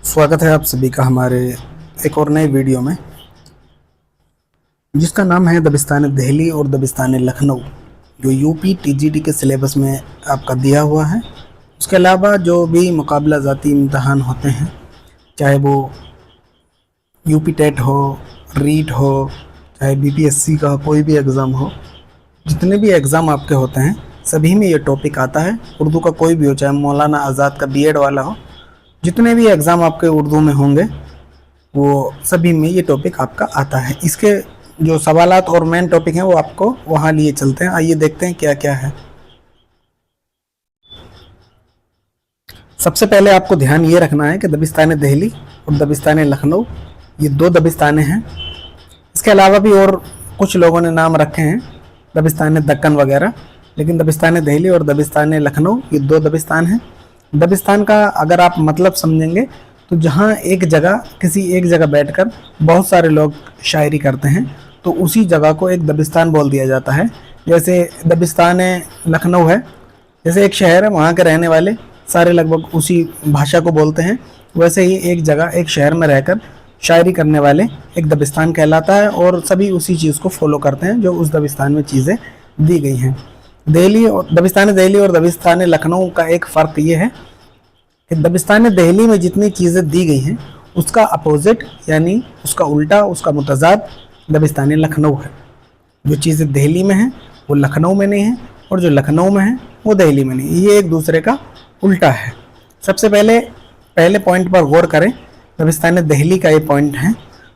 स्वागत है आप सभी का हमारे एक और नए वीडियो में, जिसका नाम है दबिस्तान दिल्ली और दबिस्तान लखनऊ, जो यूपी टीजीटी के सिलेबस में आपका दिया हुआ है। उसके अलावा जो भी मुकाबला ज़ाती इम्तहान होते हैं, चाहे वो यूपी टेट हो, रीट हो, चाहे बीपीएससी का कोई भी एग्ज़ाम हो, जितने भी एग्ज़ाम आपके होते हैं सभी में ये टॉपिक आता है। उर्दू का कोई भी हो, चाहे मौलाना आज़ाद का बीएड वाला हो, जितने भी एग्ज़ाम आपके उर्दू में होंगे वो सभी में ये टॉपिक आपका आता है। इसके जो सवालात और मेन टॉपिक हैं वो आपको वहाँ लिए चलते हैं। आइए देखते हैं क्या क्या है। सबसे पहले आपको ध्यान ये रखना है कि दबिस्तान दिल्ली और दबिस्तान लखनऊ ये दो दबिस्तानें हैं। इसके अलावा भी और कुछ लोगों ने नाम रखे हैं, दबिस्तान दक्कन वगैरह, लेकिन दबिस्तान दिल्ली और दबिस्तान लखनऊ ये दो दबिस्तान हैं। दबिस्तान का अगर आप मतलब समझेंगे तो जहाँ किसी एक जगह बैठकर बहुत सारे लोग शायरी करते हैं तो उसी जगह को एक दबिस्तान बोल दिया जाता है। जैसे दबिस्तान लखनऊ है, जैसे एक शहर है, वहाँ के रहने वाले सारे लगभग उसी भाषा को बोलते हैं, वैसे ही एक जगह एक शहर में रहकर शायरी करने वाले एक दबिस्तान कहलाता है और सभी उसी चीज़ को फॉलो करते हैं जो उस दबिस्तान में चीज़ें दी गई हैं। दबिस्तान दिल्ली और दबिस्तान लखनऊ का एक फ़र्क ये है कि दबिस्तान दिल्ली में जितनी चीज़ें दी गई हैं उसका अपोजिट यानी उसका उल्टा, उसका मुतज़ाद दबिस्तान लखनऊ है। जो चीज़ें दिल्ली में हैं वो लखनऊ में नहीं है और जो लखनऊ में है वो दिल्ली में नहीं, ये एक दूसरे का उल्टा है। सबसे पहले पॉइंट पर गौर करें। दबिस्तान दिल्ली का ये पॉइंट है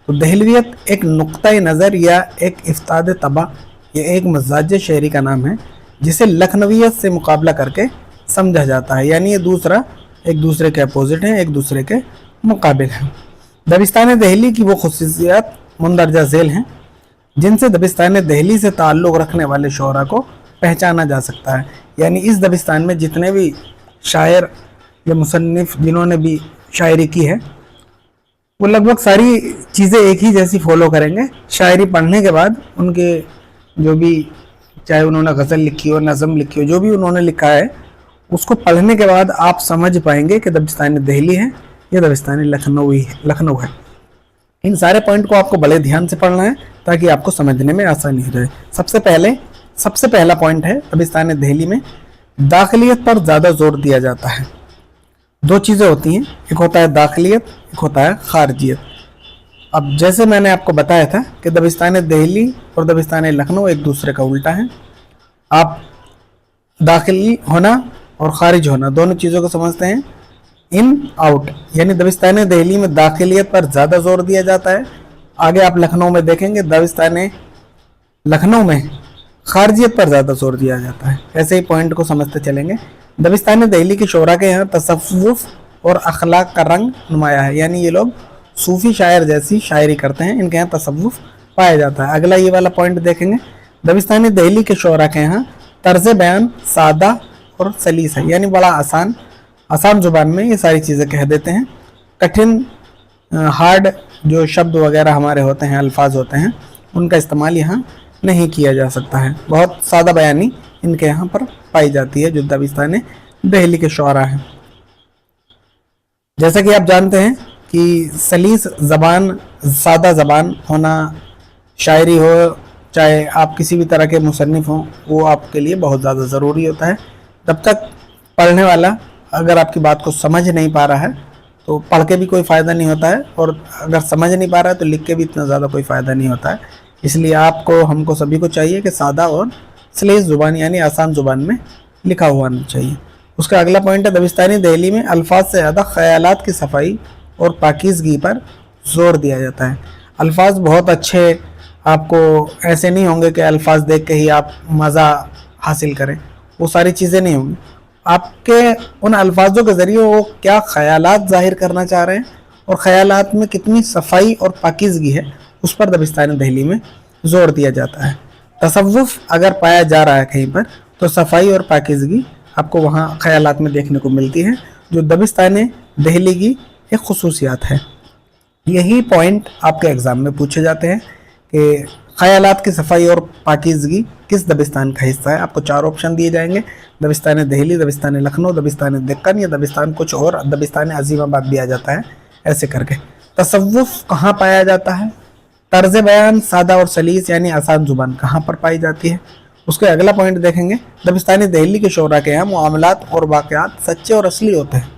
तो दहलवियत एक नुक्ता नज़र या एक इफ्ताद तबा या एक मजाज शहरी का नाम है जिसे लखनवियत से मुकाबला करके समझा जाता है, यानी ये दूसरा एक दूसरे के अपोजिट हैं, एक दूसरे के मुकाबिल हैं। दबिस्तान दिल्ली की वो खुसूसियात मुंदरजा झेल हैं जिनसे दबिस्तान दिल्ली से ताल्लुक़ रखने वाले शोरा को पहचाना जा सकता है। यानी इस दबिस्तान में जितने भी शायर या मुसन्निफ़ जिन्होंने भी शायरी की है वो लगभग सारी चीज़ें एक ही जैसी फॉलो करेंगे। शायरी पढ़ने के बाद उनके जो भी, चाहे उन्होंने गज़ल लिखी हो, नज़म लिखी हो, जो भी उन्होंने लिखा है उसको पढ़ने के बाद आप समझ पाएंगे कि दबिस्तान दिल्ली है या दबिस्तान लखनऊ है। इन सारे पॉइंट को आपको बड़े ध्यान से पढ़ना है ताकि आपको समझने में आसानी हो जाए। सबसे पहला पॉइंट है दबिस्तान दिल्ली में दाखिलियत पर ज़्यादा जोर दिया जाता है। दो चीज़ें होती हैं, एक होता है दाखिलियत, एक होता है खारजियत। अब जैसे मैंने आपको बताया था कि दबिस्तान दिल्ली और दबिस्तान लखनऊ एक दूसरे का उल्टा है। आप दाखिली होना और खारिज होना दोनों चीज़ों को समझते हैं। इन आउट यानी दबिस्तान दिल्ली में दाखिलियत पर ज़्यादा जोर दिया जाता है। आगे आप लखनऊ में देखेंगे दबिस्तान लखनऊ में खारजियत पर ज़्यादा जोर दिया जाता है। ऐसे ही पॉइंट को समझते चलेंगे। दबिस्तान दिल्ली के शोरा के यहाँ तसव्वुफ़ और अखलाक का रंग नुमाया है, यानी ये लोग सूफ़ी शायर जैसी शायरी करते हैं, इनके यहाँ तसव्वुफ़ पाया जाता है। अगला ये वाला पॉइंट देखेंगे, दबिस्तान दिल्ली के शोरा के यहाँ तर्ज़ बयान सादा और सलीस है, यानी बड़ा आसान ज़ुबान में ये सारी चीज़ें कह देते हैं। कठिन हार्ड जो शब्द वगैरह हमारे होते हैं, अल्फाज होते हैं, उनका इस्तेमाल यहाँ नहीं किया जा सकता है। बहुत सादा बयानी इनके यहाँ पर पाई जाती है जो दबिस्तान दिल्ली के शोरा हैं। जैसा कि आप जानते हैं कि सलीस ज़बान, सादा ज़बान होना, शायरी हो, चाहे आप किसी भी तरह के मुसन्निफ़ हों, वो आपके लिए बहुत ज़्यादा ज़रूरी होता है। तब तक पढ़ने वाला अगर आपकी बात को समझ नहीं पा रहा है तो पढ़ के भी कोई फ़ायदा नहीं होता है, और अगर समझ नहीं पा रहा है तो लिख के भी इतना ज़्यादा कोई फ़ायदा नहीं होता है। इसलिए आपको, हमको सभी को चाहिए कि सादा और सलीस ज़ुबान यानी आसान ज़ुबान में लिखा हुआ होना चाहिए। उसका अगला पॉइंट है दबिस्तानी दिल्ली में अल्फाज से ज़्यादा ख़यालात की सफाई और पाकीज़गी पर ज़ोर दिया जाता है। अल्फाज बहुत अच्छे, आपको ऐसे नहीं होंगे कि अल्फाज देख के ही आप मज़ा हासिल करें, वो सारी चीज़ें नहीं होंगी। आपके उन अल्फाजों के ज़रिए वो क्या ख़यालात ज़ाहिर करना चाह रहे हैं और ख़यालात में कितनी सफाई और पाकीज़गी है उस पर दबिस्तान दिल्ली में ज़ोर दिया जाता है। तसव्वुफ़ अगर पाया जा रहा है कहीं पर तो सफाई और पाकीज़गी आपको वहाँ ख़यालात में देखने को मिलती है, जो दबिस्तान दिल्ली की एक खुसूसियात है। यही पॉइंट आपके एग्ज़ाम में पूछे जाते हैं कि ख़यालात की सफाई और पाकीज़गी किस दबिस्तान का हिस्सा है। आपको 4 ऑप्शन दिए जाएंगे, दबिस्तान दिल्ली, दबिस्तान लखनऊ, दबिस्तान दक्कन या दबिस्तान कुछ और, दबिस्तान अज़ीमाबाद भी आ जाता है। ऐसे करके। तसव्वुफ कहाँ पाया जाता है? तर्ज बयान सादा और सलीस यानी आसान जुबान कहाँ पर पाई जाती है? उसके अगला पॉइंट देखेंगे, दबिस्तानी दहली के शोरा के यहाँ मामलात और वाक़यात सच्चे और असली होते हैं,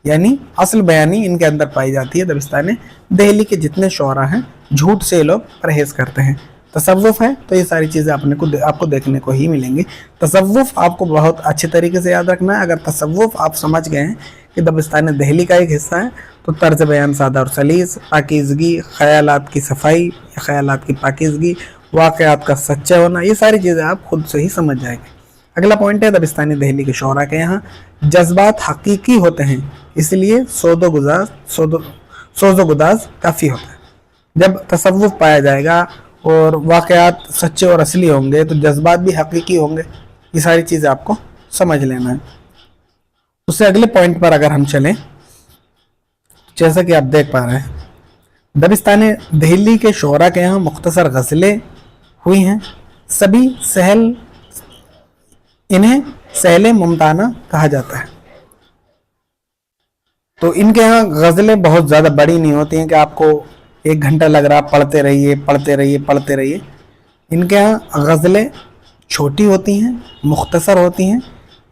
यानी असल बयानी इनके अंदर पाई जाती है। दबिस्तानी दहली के जितने शोरा हैं झूठ से लोग परहेज़ करते हैं। तसव्वुफ है तो ये सारी चीज़ें आपको देखने को ही मिलेंगी। तसव्वुफ आपको बहुत अच्छे तरीके से याद रखना है। अगर तसव्वुफ आप समझ गए हैं कि दबिस्तान दहली का एक हिस्सा है, तो तर्ज बयान सादा और सलीस, पाकीज़गी, ख़यालात की सफाई या ख़यालात की पाकीज़गी, वाक़यात का सच्चा होना, ये सारी चीज़ें आप खुद से ही समझ जाएंगे। अगला पॉइंट है, दबिस्तानी दहली के शोरा के यहाँ जज्बात हकीकी होते हैं, इसलिए सोज़ो गुदाज काफ़ी होता है। जब तसव्वुफ पाया जाएगा और वाक़यात सच्चे और असली होंगे तो जज्बात भी हकीकी होंगे। ये सारी चीज़ें आपको समझ लेना है। उससे अगले पॉइंट पर अगर हम चलें, जैसा कि आप देख पा रहे हैं, दबिस्तान दहली के शोरा के यहाँ मुख्तसर गज़लें हुई हैं, सभी इन्हें सहले मुमताना कहा जाता है। तो इनके यहाँ गज़लें बहुत ज़्यादा बड़ी नहीं होती हैं कि आपको 1 घंटा लग रहा, पढ़ते रहिए। इनके यहाँ गज़लें छोटी होती हैं, मुख्तसर होती हैं,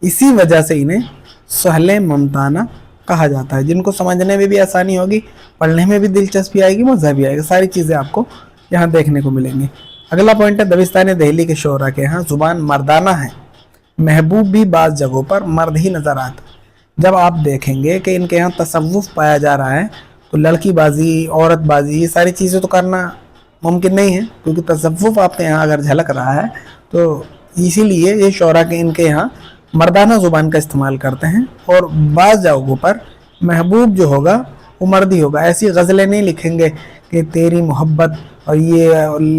इसी वजह से इन्हें सहले मुमताना कहा जाता है। जिनको समझने में भी आसानी होगी, पढ़ने में भी दिलचस्पी आएगी, मज़ा भी आएगा, सारी चीज़ें आपको यहाँ देखने को मिलेंगी। अगला पॉइंट है, दबिस्तान दहली के शोरा के यहाँ ज़ुबान मर्दाना है, महबूब भी बाज़ जगहों पर मर्द ही नज़र आता। जब आप देखेंगे कि इनके यहाँ तसव्वुफ पाया जा रहा है तो लड़की बाजी, औरत बाजी, ये सारी चीज़ें तो करना मुमकिन नहीं है, क्योंकि तसव्वुफ आपके यहाँ अगर झलक रहा है तो इसीलिए ये शोरा के इनके यहाँ मर्दाना ज़ुबान का इस्तेमाल करते हैं। और बाज़ जगहों पर महबूब जो होगा वो मर्द ही होगा। ऐसी गज़लें नहीं लिखेंगे कि तेरी मोहब्बत और ये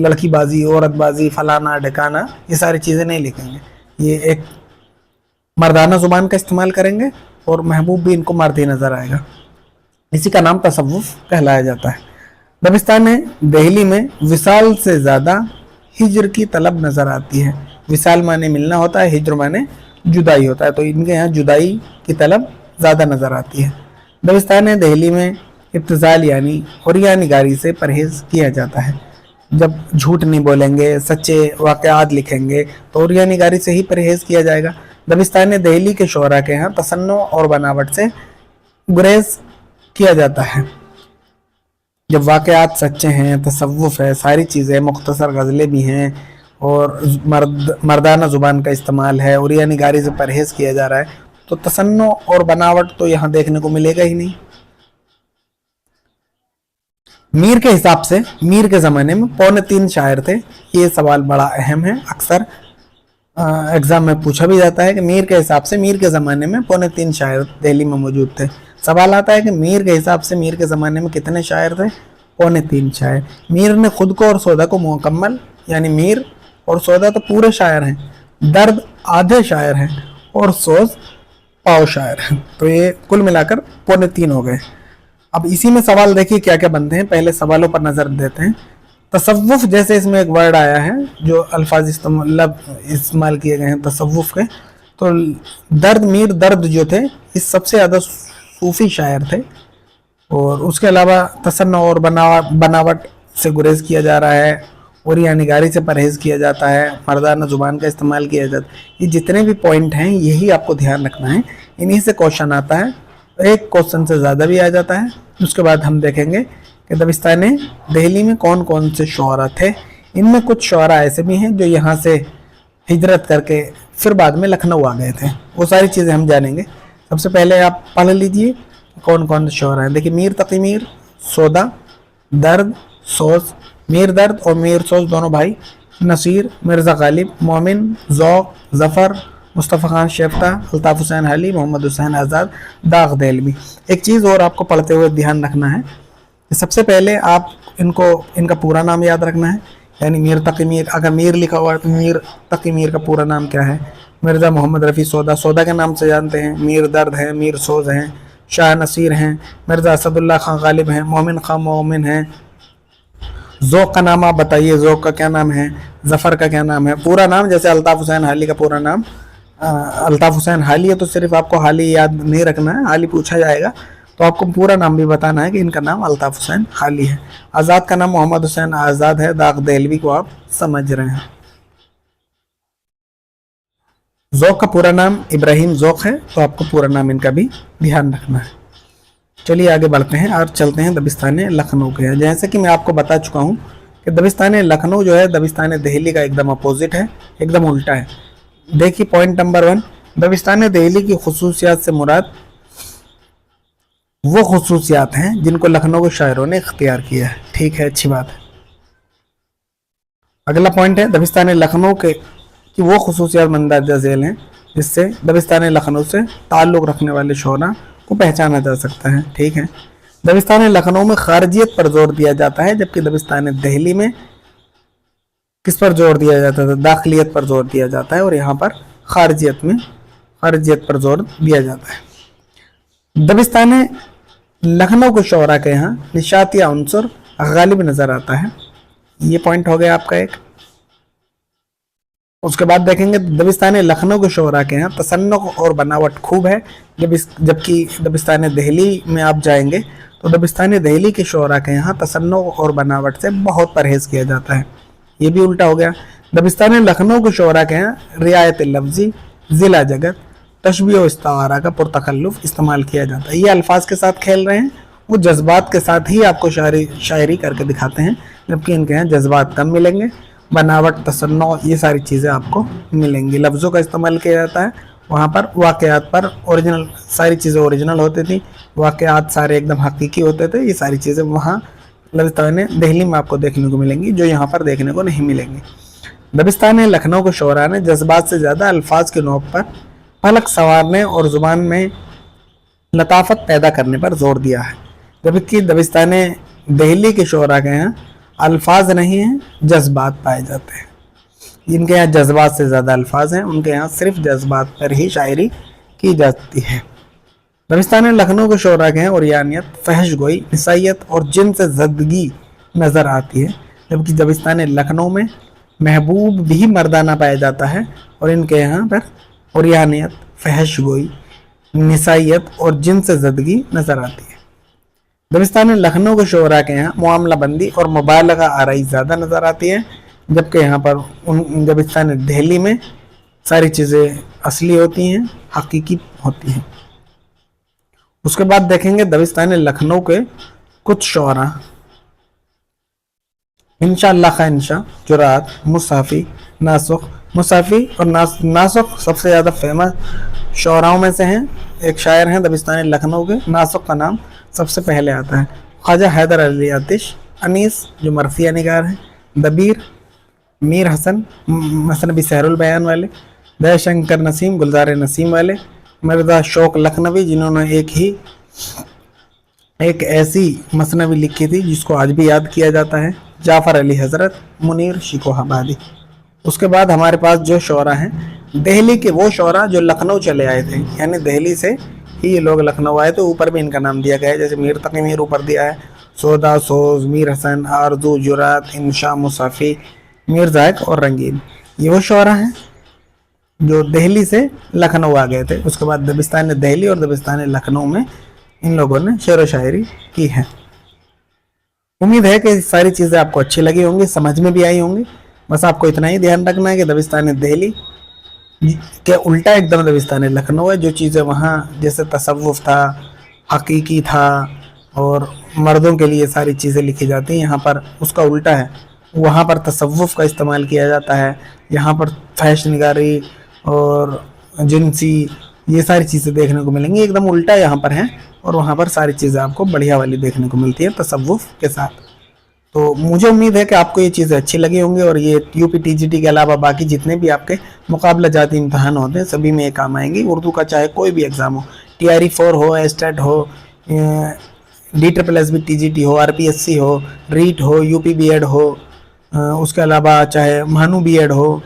लड़की बाजी, औरत बाजी, फलाना ढकाना, ये सारी चीज़ें नहीं लिखेंगे। ये एक मर्दाना ज़ुबान का इस्तेमाल करेंगे और महबूब भी इनको मर्द ही नज़र आएगा। इसी का नाम तसव्वुफ कहलाया जाता है। दबिस्तान दहली में विसाल से ज़्यादा हिज्र की तलब नज़र आती है। विसाल माने मिलना होता है, हिज्र माने जुदाई होता है, तो इनके यहाँ जुदाई की तलब ज़्यादा नज़र आती है। दबिस्तान दहली में इब्तिज़ाल यानी हुरिया निगारी से परहेज़ किया जाता है। जब झूठ नहीं बोलेंगे, सच्चे वाक़यात लिखेंगे तो हुरिया निगारी से ही परहेज़ किया जाएगा। दबिस्तान दहली के शोरा के यहाँ तसन्नो और बनावट से गुरेज किया जाता है। जब वाक़यात सच्चे हैं, तसव्वुफ है, सारी चीज़ें, मुख्तसर गज़लें भी हैं और मर्दाना ज़ुबान का इस्तेमाल है, हुरिया निगारी से परहेज़ किया जा रहा है, तो तसन्नो और बनावट तो यहाँ देखने को मिलेगा ही नहीं। मीर के हिसाब से मीर के ज़माने में 3.25 शायर थे। ये सवाल बड़ा अहम है, अक्सर एग्ज़ाम में पूछा भी जाता है कि मीर के हिसाब से मीर के ज़माने में 3.25 शायर दिल्ली में मौजूद थे। सवाल आता है कि मीर के हिसाब से मीर के ज़माने में कितने शायर थे? 3.25 शायर। मीर ने खुद को और सौदा को मुकम्मल, यानी मीर और सौदा तो पूरे शायर हैं, दर्द आधे शायर हैं और सोज पाव शायर हैं। तो ये कुल मिलाकर 3.25 हो गए। अब इसी में सवाल देखिए क्या क्या बनते हैं। पहले सवालों पर नज़र देते हैं। तसव्वुफ, जैसे इसमें एक वर्ड आया है जो अल्फाज इस्तेमाल किए गए हैं तसव्वुफ के, तो दर्द, मीर दर्द जो थे इस सबसे ज़्यादा सूफ़ी शायर थे। और उसके अलावा तसन्नो और बनावट से गुरेज किया जा रहा है, और या निगारी से परहेज़ किया जाता है, मर्दाना ज़ुबान का इस्तेमाल किया जाता है। ये जितने भी पॉइंट हैं यही आपको ध्यान रखना है, इन्हीं से क्वेश्चन आता है, एक क्वेश्चन से ज़्यादा भी आ जाता है। उसके बाद हम देखेंगे कि दबिस्तान दहली में कौन कौन से शुअरा थे। इनमें कुछ शुअरा ऐसे भी हैं जो यहाँ से हिजरत करके फिर बाद में लखनऊ आ गए थे, वो सारी चीज़ें हम जानेंगे। सबसे पहले आप पढ़ लीजिए कौन कौन से शुअरा हैं। देखिए, मीर तकी मीर, सौदा, दर्द, सोज, मीर दर्द और मीर सोज दोनों भाई, नसीर, मिर्ज़ा गालिब, मोमिन, ज़ौक़, ज़फ़र, मुस्तफ़ा खान शेफ्ता, अल्ताफ़ हुसैन हाली, मोहम्मद हुसैन आज़ाद, दाग देलवी। एक चीज़ और आपको पढ़ते हुए ध्यान रखना है कि सबसे पहले आप इनका पूरा नाम याद रखना है। यानी मीर तकी मीर, अगर मीर लिखा हुआ है तो मीर तकी मीर का पूरा नाम क्या है? मिर्ज़ा मोहम्मद रफ़ी सौदा, सौदा के नाम से जानते हैं। मीर दर्द हैं, मीर सोज हैं, शाह नसीर हैं, मिर्ज़ा असदुल्ला खान गालिब हैं, मोमिन खान मोमिन हैं। ज़ौक़ का नाम आप बताइए, ज़ौक़ का क्या नाम है? ज़फ़र का क्या नाम है? पूरा नाम, जैसे अल्ताफ़ हुसैन हाली का पूरा नाम अल्ताफ़ हुसैन हाली है तो सिर्फ आपको हाली याद नहीं रखना है, हाली पूछा जाएगा, तो आपको पूरा नाम भी बताना है कि इनका नाम अल्ताफ हुसैन खाली है। आज़ाद का नाम मोहम्मद हुसैन आज़ाद है, दाग देहलवी को आप समझ रहे हैं। ज़ौक़ का पूरा नाम इब्राहिम ज़ौक़ है, तो आपको पूरा नाम इनका भी ध्यान रखना है। चलिए आगे बढ़ते हैं और चलते हैं दबिस्तान लखनऊ के। जैसे कि मैं आपको बता चुका हूँ कि दबिस्तान लखनऊ जो है दबिस्तान दिल्ली का एकदम अपोजिट है, एकदम उल्टा है। देखिए पॉइंट नंबर 1, दबिस्तान दिल्ली की खुसूसियात से मुराद वो खुसूसियात हैं जिनको लखनऊ के शायरों ने इख्तियार किया है। ठीक है, अच्छी बात है। अगला पॉइंट है दबिस्तान लखनऊ के कि वो खुसूसियात मंदरजा झेल हैं जिससे दबिस्तान लखनऊ से ताल्लुक़ रखने वाले शोरा को पहचाना जा सकता है। ठीक है, दबिस्तान लखनऊ में खारजियत पर जोर दिया जाता है, जबकि दबिस्तान दिल्ली में किस पर जोर दिया जाता है? दाखिलियत पर जोर दिया जाता है, और यहाँ पर खारजियत पर जोर दिया जाता है। दबिस्तान लखनऊ के शोरा के यहाँ निशातिया उनसर गालिब नज़र आता है। ये पॉइंट हो गया आपका एक। उसके बाद देखेंगे दबिस्तान लखनऊ के शोरा के यहाँ तसन्नुक़ और बनावट खूब है, जबकि दबिस्तान दिल्ली में आप जाएंगे तो दबिस्तान दिल्ली के शोरा के यहाँ तसन्नुक़ और बनावट से बहुत परहेज़ किया जाता है। ये भी उल्टा हो गया। दबिस्तान लखनऊ के शोरा के यहाँ रियायत लफ्ज़ी, ज़िला जगत, तशबीह और इस्तारा का पुरतकल्लुफ़ इस्तेमाल किया जाता है। ये अल्फाज के साथ खेल रहे हैं, वो जज्बात के साथ ही आपको शायरी करके दिखाते हैं, जबकि इनके यहाँ जज्बात कम मिलेंगे। बनावट, तसन्नो, ये सारी चीज़ें आपको मिलेंगी। लफ्ज़ों का इस्तेमाल किया जाता है, वहाँ पर वाक़यात पर ओरिजिनल सारी चीज़ें ओरिजिनल होती थी, वाक़यात सारे एकदम हकीकी होते थे। ये सारी चीज़ें वहाँ दबिस्तान दिल्ली में आपको देखने को मिलेंगी, जो यहाँ पर देखने को नहीं मिलेंगी। दबिस्तान लखनऊ के शोरा ने जज्बात से ज़्यादा अल्फाज के नोक पर फलक संवारने और ज़ुबान में लताफत पैदा करने पर जोर दिया है, जबकि दबिस्तान दिल्ली के शोरा के यहाँ अल्फाज नहीं हैं, जज्बात पाए जाते हैं। इनके यहाँ जज्बात से ज़्यादा अल्फाज हैं, उनके यहाँ सिर्फ जज्बात पर ही शायरी की जाती है। दबिस्तान लखनऊ के शोरा के हैं उरियानियत, फहश गोई, निसाइयत और जिन से ज़दगी नज़र आती है, जबकि दबिस्तान लखनऊ में महबूब भी मर्दाना पाया जाता है, और इनके यहाँ पर उरियानियत, फहश गोई, निसाइयत और जिन से ज़दगी नज़र आती है। दबिस्तान लखनऊ के शोरा के यहाँ मामला बंदी और मुबालगा आराई ज़्यादा नज़र आती है, जबकि यहाँ पर दबिस्तान दिल्ली में सारी चीज़ें असली होती हैं, हकीकी होती हैं। उसके बाद देखेंगे दबिस्तान लखनऊ के कुछ शोरा। इंशाअल्लाह का इंशा, जुरात, मुसाफ़ी, नासुख। मुसाफ़ी और नासुख सबसे ज़्यादा फेमस शोराओं में से हैं। एक शायर हैं दबिस्तान लखनऊ के, नासुख का नाम सबसे पहले आता है। ख्वाजा हैदर अली आतिश, अनीस जो मरसिया निगार हैं, दबीर, मीर हसन मसनबी सहरुल बयान वाले, दयाशंकर नसीम गुलजार नसीम वाले, मिर्ज़ा शौक लखनवी जिन्होंने एक ऐसी मसनवी लिखी थी जिसको आज भी याद किया जाता है, जाफ़र अली हज़रत, मुनीर शिकोहाबादी। उसके बाद हमारे पास जो शोरा हैं दिल्ली के, वो शोरा जो लखनऊ चले आए थे, यानी दिल्ली से ही ये लोग लखनऊ आए, तो ऊपर भी इनका नाम दिया गया है। जैसे मीर तकी मीर ऊपर दिया है, सौदा, सोज, मीर हसन, आरजू, जुरात, इंशा, मुसाफ़ी, मीर ज़ायक और रंगीन, ये वो शोरा हैं जो दिल्ली से लखनऊ आ गए थे। उसके बाद दबिस्तान दिल्ली और दबिस्तान लखनऊ में इन लोगों ने शेर व शायरी की है। उम्मीद है कि सारी चीज़ें आपको अच्छी लगी होंगी, समझ में भी आई होंगी। बस आपको इतना ही ध्यान रखना है कि दबिस्तान दिल्ली के उल्टा एकदम दबिस्तान लखनऊ है। जो चीज़ें वहाँ जैसे तसव्वुफ़ था, हकीकी था और मर्दों के लिए सारी चीज़ें लिखी जाती हैं, यहाँ पर उसका उल्टा है। वहाँ पर तसव्वुफ़ का इस्तेमाल किया जाता है, यहाँ पर फहश निगारी और जिनसी ये सारी चीज़ें देखने को मिलेंगी, एकदम उल्टा यहाँ पर हैं, और वहाँ पर सारी चीज़ें आपको बढ़िया वाली देखने को मिलती है तसव्वुफ़ के साथ। तो मुझे उम्मीद है कि आपको ये चीज़ें अच्छी लगी होंगी, और ये यूपी टीजीटी के अलावा बाकी जितने भी आपके मुकाबला जाती इम्तहान होते हैं सभी में ये काम आएंगी। उर्दू का चाहे कोई भी एग्ज़ाम हो, TRE4 हो, एस्टेट हो, DSSB TGT हो, RPSC हो, रीट हो, UP BEd हो, उसके अलावा चाहे महानू BEd हो,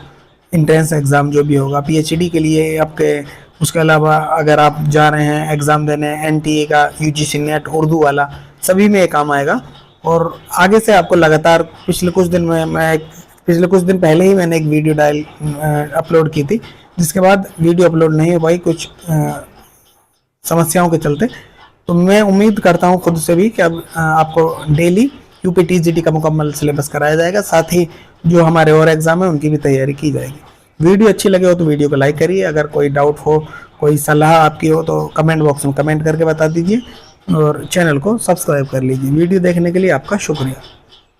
इंट्रेंस एग्ज़ाम जो भी होगा, PhD के लिए आपके, उसके अलावा अगर आप जा रहे हैं एग्ज़ाम देने NTA का, UGC नेट उर्दू वाला, सभी में ये काम आएगा। और आगे से आपको लगातार पिछले कुछ दिन पहले ही मैंने एक वीडियो अपलोड की थी, जिसके बाद वीडियो अपलोड नहीं हो पाई कुछ समस्याओं के चलते, تو میں امید کرتا ہوں خود سے بھی کہ اب آپ کو daily U P T G T کا مکمل سلیبس کرایا جائے گا، ساتھ ہی جو ہمارے اور ایگزام ہیں ان کی بھی تیاری کی جائے گی۔ ویڈیو اچھی لگے ہو تو ویڈیو کو لائک کریے، اگر کوئی ڈاؤٹ ہو، کوئی صلاح آپ کی ہو تو کمنٹ باکس میں کمنٹ کر کے بتا دیجیے، اور چینل کو سبسکرائب کر لیجیے۔ ویڈیو دیکھنے کے لیے آپ کا شکریہ۔